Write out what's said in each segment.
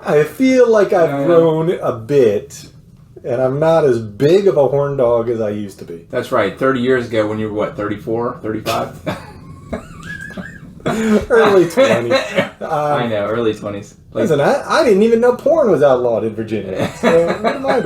I feel like I've grown a bit, and I'm not as big of a horn dog as I used to be. That's right. 30 years ago when you were, what, 34, 35? Early 20s. I know, early 20s. Like, listen, I didn't even know porn was outlawed in Virginia. So what am I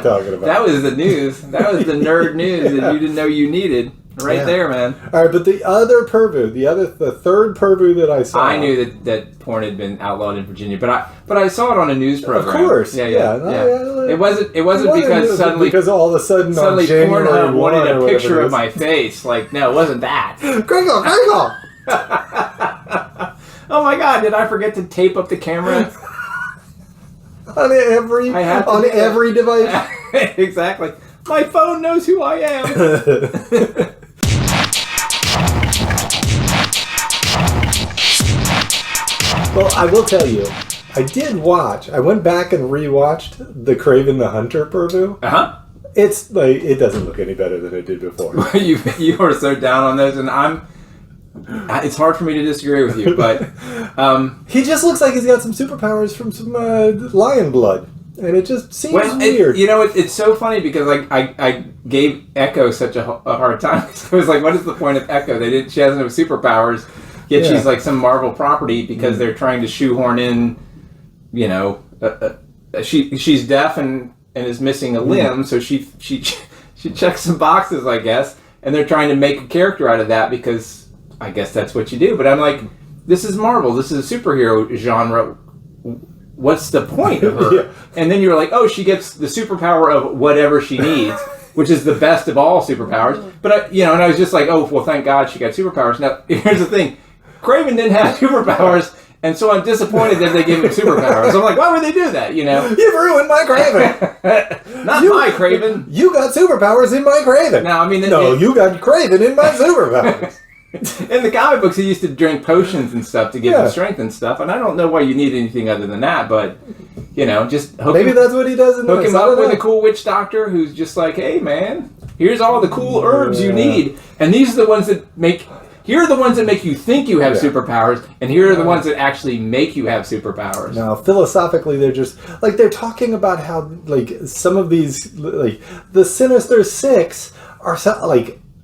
talking about? That was the news. That was the nerd news that you didn't know you needed. Right there, man. All right, but the other purvoo, the third purvoo that I saw. I knew that porn had been outlawed in Virginia, but I saw it on a news program. Of course, yeah. It wasn't because suddenly all of a sudden on January Pornhub 1 wanted a picture it of my face. Like, no, it wasn't that. Gringle. Oh my God! Did I forget to tape up the camera on every device? Exactly. My phone knows who I am. Well, I will tell you, I went back and rewatched the Kraven the Hunter purvoo. Uh-huh. It's like, it doesn't look any better than it did before. You are so down on those, and it's hard for me to disagree with you, but he just looks like he's got some superpowers from some lion blood, and it just seems weird. It's so funny because I gave Echo such a hard time. I was like, what is the point of Echo? She has no superpowers, yet she's like some Marvel property because they're trying to shoehorn in, she's deaf and is missing a limb, so she checks some boxes, I guess, and they're trying to make a character out of that because I guess that's what you do. But I'm like, this is Marvel. This is a superhero genre. What's the point of her? Yeah. And then you're like, oh, she gets the superpower of whatever she needs, which is the best of all superpowers. But and I was just like, oh, well, thank God she got superpowers. Now, here's the thing. Kraven didn't have superpowers, and so I'm disappointed that they gave him superpowers. I'm like, why would they do that, You've ruined my Kraven. My Kraven. You got superpowers in my Kraven. Now, I mean... you got Kraven in my superpowers. In the comic books, he used to drink potions and stuff to give him strength and stuff, and I don't know why you need anything other than that, but, just maybe that's what he does in hook him up with a cool witch doctor who's just like, hey, man, here's all the cool herbs you need, and these are the ones that make... Here are the ones that make you think you have superpowers, and here are the ones that actually make you have superpowers. Now, philosophically, they're just they're talking about how some of these the Sinister Six are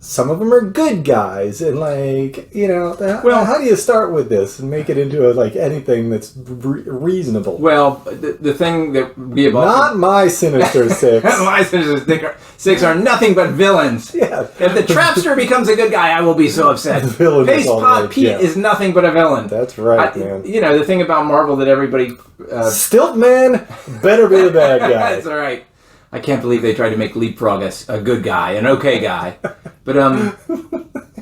some of them are good guys, and how do you start with this and make it into anything that's reasonable? Well, the thing that would be about... Not my Sinister Six. My Sinister Six are nothing but villains. Yeah. If the Trapster becomes a good guy, I will be so upset. Paste Pot Pete is nothing but a villain. That's right, man. The thing about Marvel that everybody... Stilt Man better be the bad guy. That's all right. I can't believe they tried to make Leapfrog a good guy, an okay guy. But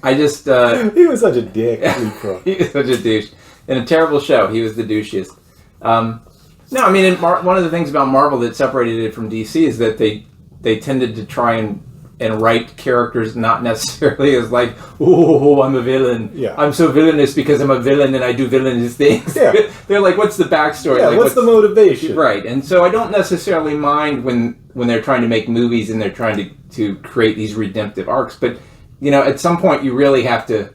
I just... he was such a dick, Leapfrog. He was such a douche. In a terrible show, he was the douchiest. No, I mean, one of the things about Marvel that separated it from DC is that they tended to try and write characters not necessarily as like, oh, I'm a villain. Yeah. I'm so villainous because I'm a villain and I do villainous things. Yeah. They're like, what's the backstory? Yeah, what's the motivation? Right. And so I don't necessarily mind when they're trying to make movies and they're trying to create these redemptive arcs. But, at some point you really have to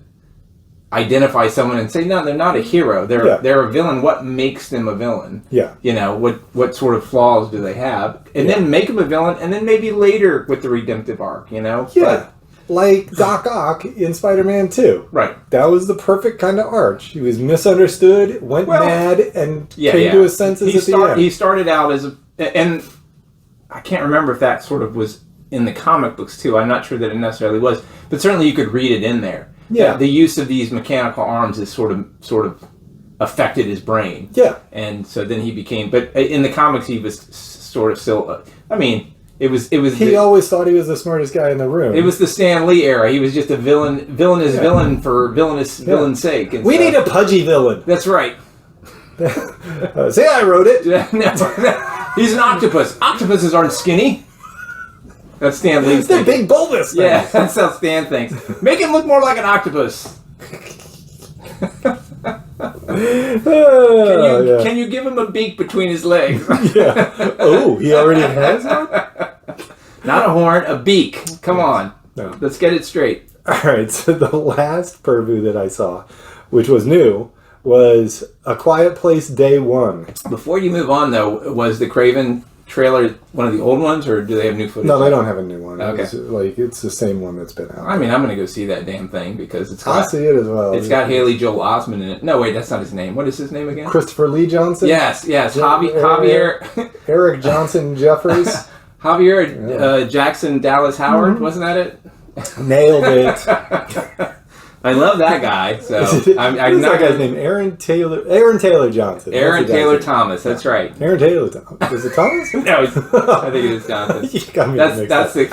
identify someone and say, no, they're not a hero. They're a villain. What makes them a villain? Yeah. What sort of flaws do they have? And then make them a villain, and then maybe later with the redemptive arc, Yeah. But, like Doc Ock in Spider-Man 2. Right. That was the perfect kind of arc. He was misunderstood, went mad, and came to his senses at the end. He started out as and I can't remember if that sort of was in the comic books too. I'm not sure that it necessarily was, but certainly you could read it in there. Yeah, the use of these mechanical arms is sort of affected his brain. Yeah, and so then he became. But in the comics, he was sort of still. It was. He always thought he was the smartest guy in the room. It was the Stan Lee era. He was just a villainous villain for villain's sake. And we need a pudgy villain. That's right. Say I wrote it. He's an octopus. Octopuses aren't skinny. That's Stan Lee's thing. They're big bulbous things. Yeah, that's how Stan thinks. Make him look more like an octopus. Can you give him a beak between his legs? Yeah. Oh, he already has one? Not a horn, a beak. Come on. No. Let's get it straight. All right, so the last purvoo that I saw, which was new, was A Quiet Place Day 1. Before you move on, though, was the Kraven trailer one of the old ones, or do they have new footage? No, they don't have a new one. Okay. It's the same one that's been out. I mean, I'm going to go see that damn thing because it's got... I'll see it as well. It's got Haley Joel Osment in it. No, wait, that's not his name. What is his name again? Christopher Lee Johnson? Yes. Javier... Eric Johnson Jeffries? Javier Jackson Dallas Howard, wasn't that it? Nailed it. I love that guy. So I'm Who's not that guy's name? Aaron Taylor Johnson. Aaron Taylor Thomas. That's right. Aaron Taylor Thomas. Is it Thomas? No, I think it is Johnson. You got me I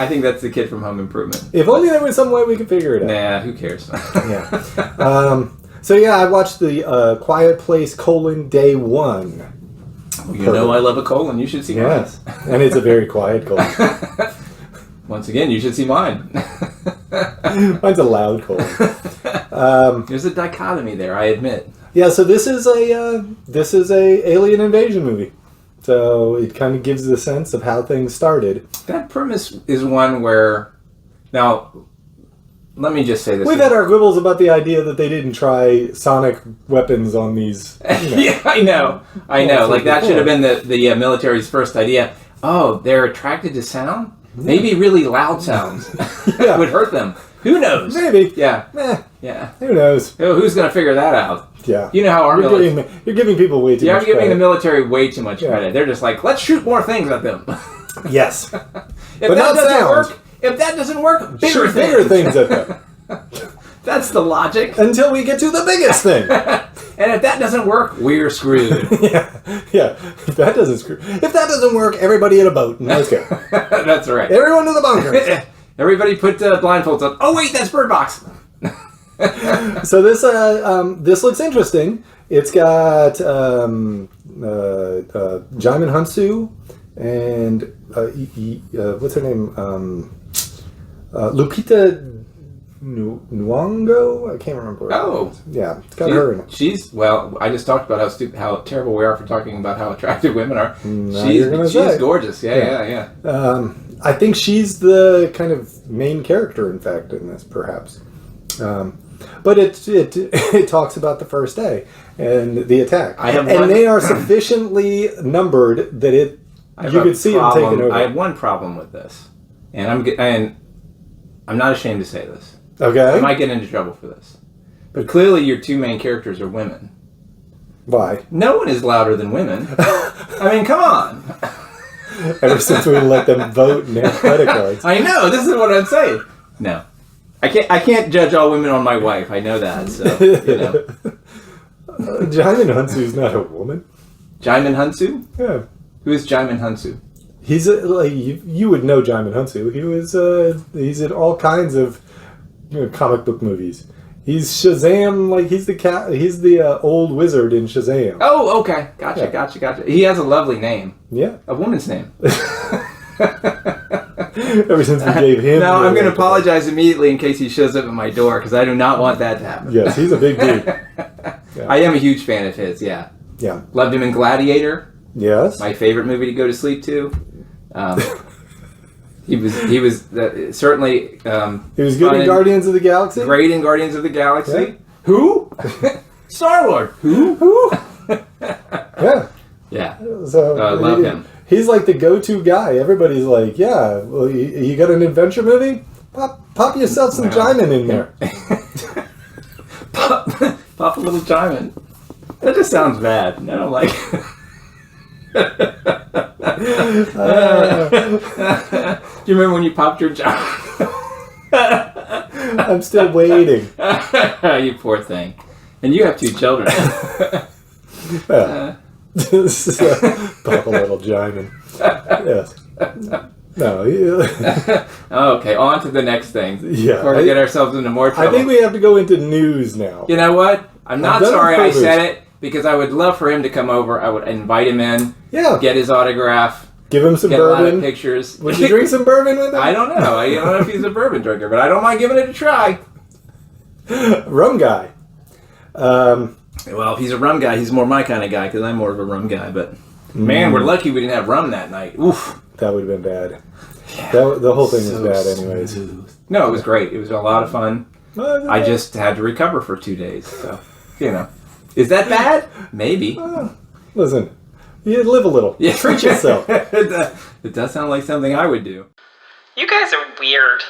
think that's the kid from Home Improvement. If only there was some way we could figure it out. Nah, who cares? Yeah. So yeah, I watched the Quiet Place: Day 1. Well, you know I love a colon. You should see mine. Yes, and it's a very quiet colon. Once again, you should see mine. Mine's a loud colon. There's a dichotomy there, I admit. Yeah, so this is a alien invasion movie. So it kind of gives the sense of how things started. That premise is one where, now, let me just say this. We've had our quibbles about the idea that they didn't try sonic weapons on these. Yeah, I know. Like that should have been the military's first idea. Oh, they're attracted to sound? Maybe really loud sounds would hurt them. Who knows? Maybe. Yeah. Yeah. Who knows? Who's going to figure that out? Yeah. You know how our military... You're giving people way too much credit. You're giving the military way too much credit. They're just like, let's shoot more things at them. Yes. But not sound. If that doesn't work, bigger things at them. That's the logic. Until we get to the biggest thing. And if that doesn't work, we're screwed. Yeah. If that doesn't work, everybody in a boat and let's go. That's right. Everyone to the bunker. Everybody put blindfolds on. Oh wait, that's Bird Box. So this looks interesting. It's got Djimon Hounsou and what's her name? Lupita Nyong'o? I can't remember. Yeah, it's got her in it. I just talked about how terrible we are for talking about how attractive women are. She's gorgeous. Yeah. I think she's the kind of main character, in fact, in this, perhaps. But it talks about the first day and the attack, and they are sufficiently numbered that you could see them taking over. I have one problem with this, and I'm not ashamed to say this. Okay. I might get into trouble for this. But clearly your two main characters are women. Why? No one is louder than women. I mean, come on. Ever since we let them vote and have credit cards. I know, this is what I'm saying. No. I can't judge all women on my wife. I know that, so, you know. Djimon Hounsou's not a woman. Djimon Hounsou? Yeah. Who is Djimon Hounsou? He's you would know Djimon Hounsou. He's in all kinds of comic book movies. He's Shazam, he's the old wizard in Shazam. Oh, okay. Gotcha. He has a lovely name. Yeah. A woman's name. Ever since we gave him... Now, I'm going to apologize immediately in case he shows up at my door, because I do not want that to happen. Yes, he's a big dude. Yeah. I am a huge fan of his, yeah. Yeah. Loved him in Gladiator. Yes. My favorite movie to go to sleep to. He was certainly... he was good in Guardians of the Galaxy? Great in Guardians of the Galaxy. Yeah. Who? Star-Lord. Who? Yeah. Yeah. So I love him. He's like the go-to guy. Everybody's like, yeah, well, you got an adventure movie? Pop yourself some Djimon in there. Pop a little Djimon. That just sounds bad. I don't like Do you remember when you popped your Djimon? I'm still waiting. You poor thing. And you have 2 children. Pop a little Djimon. Yes. No. Okay, on to the next thing. Yeah. Before we get ourselves into more trouble. I think we have to go into news now. You know what? I'm not sorry I said it, because I would love for him to come over. I would invite him in. Yeah. Get his autograph. Give him some get bourbon. A lot of pictures. Would you drink some bourbon with him? I don't know. I don't know if he's a bourbon drinker, but I don't mind giving it a try. Rum guy. Well, if he's a rum guy, he's more my kind of guy, because I'm more of a rum guy. But man, we're lucky we didn't have rum that night. Oof. That would have been bad. Yeah. The whole thing was bad anyways. Smooth. No, it was great. It was a lot of fun. I just had to recover for 2 days. So, you know. Is that bad? Maybe. Listen, you live a little. Yeah. Treat yourself. It does sound like something I would do. You guys are weird.